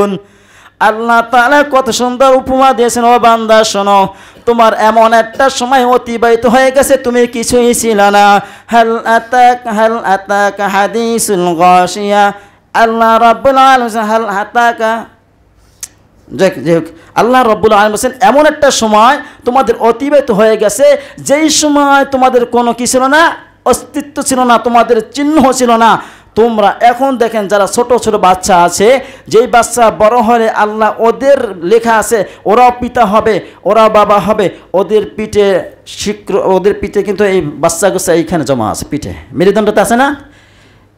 তাসকুরুন। আল্লাহ তাআলা কত সুন্দর উপমা দিয়েছেন, ও বান্দা শোনো, তোমার এমন একটা সময় অতিবাহিত হয়ে গেছে তুমি কিছুই ছিল না। হাল আতাকা হাদিসুল গাশিয়া। আল্লাহ রাব্বুল আলামিন হাল আতাকা, আল্লাহ রাব্বুল আলামিন বলেন এমন একটা সময় তোমাদের অতিবাহিত হয়ে গেছে যেই সময় তোমাদের কোনো কি ছিল না, অস্তিত্ব ছিল না, তোমাদের চিহ্ন ছিল না। তোমরা এখন দেখেন যারা ছোট ছোট বাচ্চা আছে, যেই বাচ্চা বড় হলে আল্লাহ ওদের লেখা আছে ওরাও পিতা হবে, ওরাও বাবা হবে, ওদের পিঠে ওদের পিঠে কিন্তু এই বাচ্চাগুচ্ছা এইখানে জমা আছে, পিঠে মেরুদণ্ডতে আছে না।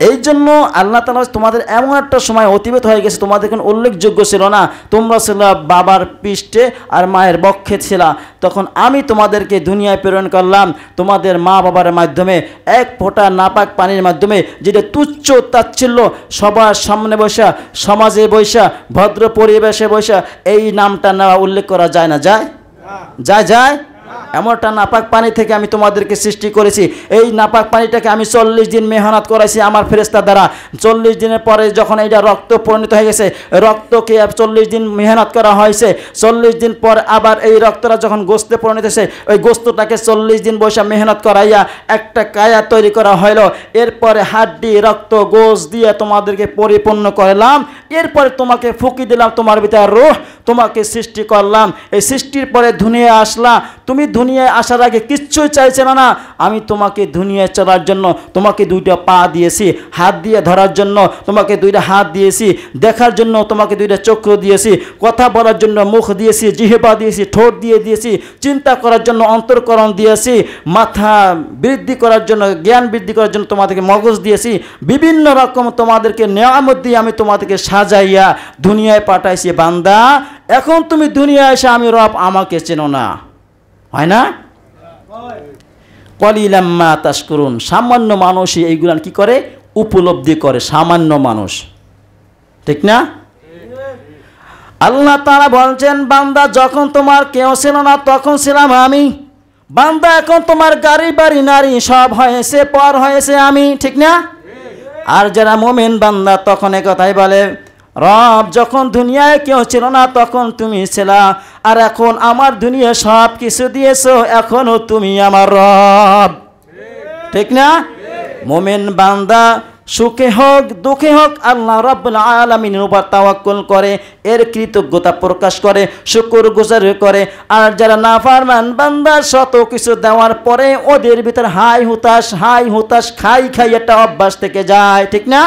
এই জন্য আল্লাহ তাআলা তোমাদের এমন একটা সময় অতিবাহিত হয়ে গেছে তোমাদের কোনো উল্লেখযোগ্য ছিল না, তোমরা ছিল বাবার পৃষ্ঠে আর মায়ের বক্ষে ছিল। তখন আমি তোমাদেরকে দুনিয়ায় প্রেরণ করলাম তোমাদের মা বাবার মাধ্যমে, এক ফোঁটা নাপাক পানির মাধ্যমে, যেটা তুচ্ছ তাচ্ছিল্য সবার সামনে বসা, সমাজে বসা, ভদ্র পরিবেশে বসা এই নামটা নেওয়া উল্লেখ করা যায় না? যায় যায় যায় এমন একটা নাপাক পানি থেকে আমি তোমাদেরকে সৃষ্টি করেছি। এই নাপাক পানিটাকে আমি 40 দিন মেহনত করাইছি আমার ফেরেশতা দ্বারা। 40 দিনের পরে যখন এটা রক্ত পরিণত হয়ে গেছে, রক্তকে 40 দিন মেহনত করা হয়েছে, 40 দিন পর আবার এই রক্তটা যখন গোস্তে পরিণত হয়েছে, ওই গোস্তটাকে 40 দিন বসে মেহনত করাইয়া একটা কায়া তৈরি করা হইল। এরপরে হাড্ডি রক্ত গোশ দিয়ে তোমাদেরকে পরিপূর্ণ করলাম। এরপরে তোমাকে ফুঁকি দিলাম তোমার ভিতরে রূহ, তোমাকে সৃষ্টি করলাম। এই সৃষ্টির পরে দুনিয়ায় আসলা। তুমি দুনিয়ায় আসার আগে কিচ্ছুই চাইছিল না। আমি তোমাকে দুনিয়ায় চলার জন্য তোমাকে 2টা পা দিয়েছি, হাত দিয়ে ধরার জন্য তোমাকে 2টা হাত দিয়েছি, দেখার জন্য তোমাকে 2টা চক্ষু দিয়েছি, কথা বলার জন্য মুখ দিয়েছি, জিহ্বা দিয়েছি, ঠোঁট দিয়েছি, চিন্তা করার জন্য অন্তর্করণ দিয়েছি, মাথা বৃদ্ধি করার জন্য, জ্ঞান বৃদ্ধি করার জন্য তোমাদেরকে মগজ দিয়েছি, বিভিন্ন রকম তোমাদেরকে নেয়ামত দিয়ে আমি তোমাদেরকে সাজাইয়া দুনিয়ায় পাঠাইছি। বান্দা, এখন তুমি দুনিয়ায় এসে আমি রব আমাকে চেনো না, হয় না? কলিলাম মা তাশকুরুন। সামান্য মানুষই এইগুলান কি করে? উপলব্ধি করে, সামান্য মানুষ, ঠিক না? আল্লাহ তাআলা বলছেন, বান্দা যখন তোমার কেউ ছিল না তখন ছিলাম আমি। বান্দা এখন তোমার গাড়ি বাড়ি নারী সব হয়েছে, পর হয়েছে আমি, ঠিক না? আর যারা মুমিন বান্দা তখন একথাই বলে, রব যখন দুনিয়ায় কেউ ছিল না তখন তুমি ছিলা, আর এখন আমার দুনিয়া সব কিছু দিয়েছো, এখনো তুমি আমার রব, ঠিক না? মুমিন বান্দা সুখে হোক দুঃখে হোক আল্লাহ রাব্বুল আলামিনের উপর তাওয়াক্কুল করে, এর কৃতজ্ঞতা প্রকাশ করে, শুকরগুজার করে। আর যারা নাফরমান বান্দা শত কিছু দেওয়ার পরে ওদের ভিতর হাই হুতাশ খাই একটা অভ্যাস থেকে যায়, ঠিক না?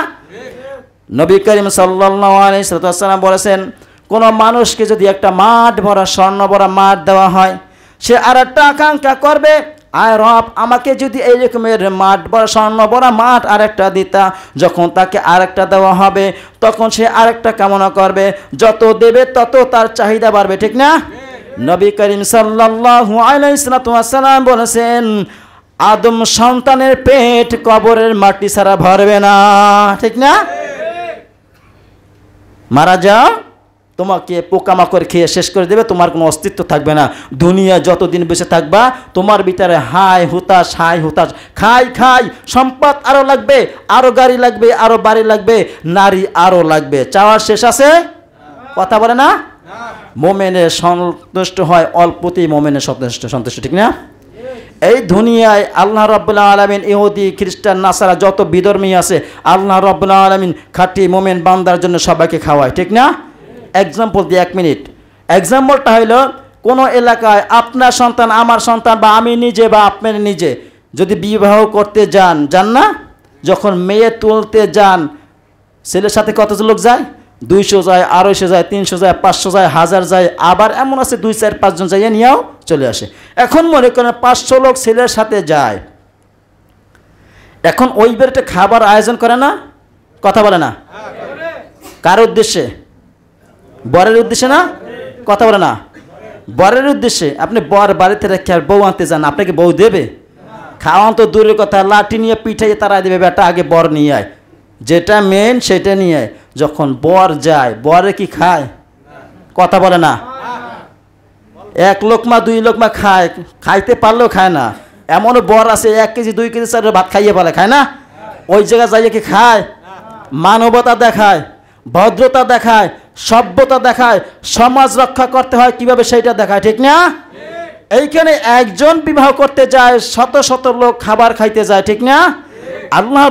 নবী করিম সাল্লাল্লাহু আলাইহি ওয়াসাল্লাম বলেছেন, কোন মানুষকে যদি একটা মাঠ ভরা স্বর্ণ ভরা মাঠ দেওয়া হয়, সে আর একটা আকাঙ্ক্ষা করবে, আয় রব আমাকে যদি এই রকমের মাঠ ভরা স্বর্ণ ভরা মাঠ আরেকটা দিতা। যখন তাকে আরেকটা দেওয়া হবে তখন সে আরেকটা কামনা করবে, যত দেবে তত তার চাহিদা বাড়বে, ঠিক না? নবী করিম সাল্লাল্লাহু আলাইহি ওয়াসাল্লাম বলেছেন, আদম সন্তানের পেট কবরের মাটি ছাড়া ভরবে না, ঠিক না? মারা যাও, তোমাকে পোকামাকড় খেয়ে শেষ করে দেবে, তোমার কোনো অস্তিত্ব থাকবে না। দুনিয়া যতদিন বেঁচে থাকবা তোমার ভিতরে হাই হুতাশ খাই, সম্পদ আরো লাগবে, আরো গাড়ি লাগবে, আরো বাড়ি লাগবে, নারী আরো লাগবে, চাওয়ার শেষ আছে? কথা বলে না? মোমেনের সন্তুষ্ট হয় অল্পতেই, মোমেনের সন্তুষ্ট, ঠিক না? এই দুনিয়ায় আল্লাহ রাব্বুল আলামিন ইহুদি খ্রিস্টান নাসারা যত বিধর্মী আছে আল্লাহ রাব্বুল আলামিন খাঁটি মোমেন বান্দার জন্য সবাইকে খাওয়ায়, ঠিক না? এক্সাম্পল দিয়ে 1 মিনিট। এক্সাম্পলটা হইলো, কোনো এলাকায় আপনার সন্তান আমার সন্তান বা আমি নিজে বা আপনার নিজে যদি বিবাহ করতে যান না, যখন মেয়ে তুলতে যান ছেলের সাথে কতজন লোক যায়? 200 যায়, 250 যায়, 300 যায়, 500 যায়, 1000 যায়, আবার এমন আছে 2, 4, 5 জন যাইয়া নিয়েও চলে আসে। এখন মনে করেন 500 লোক ছেলের সাথে যায়, এখন ওই বেরটা খাবার আয়োজন করে না? কথা বলে না? কার উদ্দেশ্যে? বরের উদ্দেশ্যে না? কথা বলে না? বরের উদ্দেশ্যে। আপনি বর বাড়িতে রেখে আর বউ আনতে যান, আপনাকে বউ দেবে? খাওয়ান তো দূরের কথা, লাঠি নিয়ে পিঠাইয়ে তারা দেবে, বেটা আগে বর নিয়ে আয়, যেটা মেন সেটা নিয়ে আয়। যখন বর যায়, বরে কি খায়? কথা বলে না? 1 লোকমা 2 লোকমা খায়, খাইতে পারলেও খায় না। এমনও বর আছে 1 কেজি 2 কেজি চালের ভাত খাইয়ে বলে, খায় না? ওই জায়গায় যাইয়ে কি খায়? মানবতা দেখায়, ভদ্রতা দেখায়, সভ্যতা দেখায়, সমাজ রক্ষা করতে হয় কিভাবে সেইটা দেখায়, ঠিক না? এইখানে একজন বিবাহ করতে যায়, শত শত লোক খাবার খাইতে যায়, ঠিক না? আল্লাহ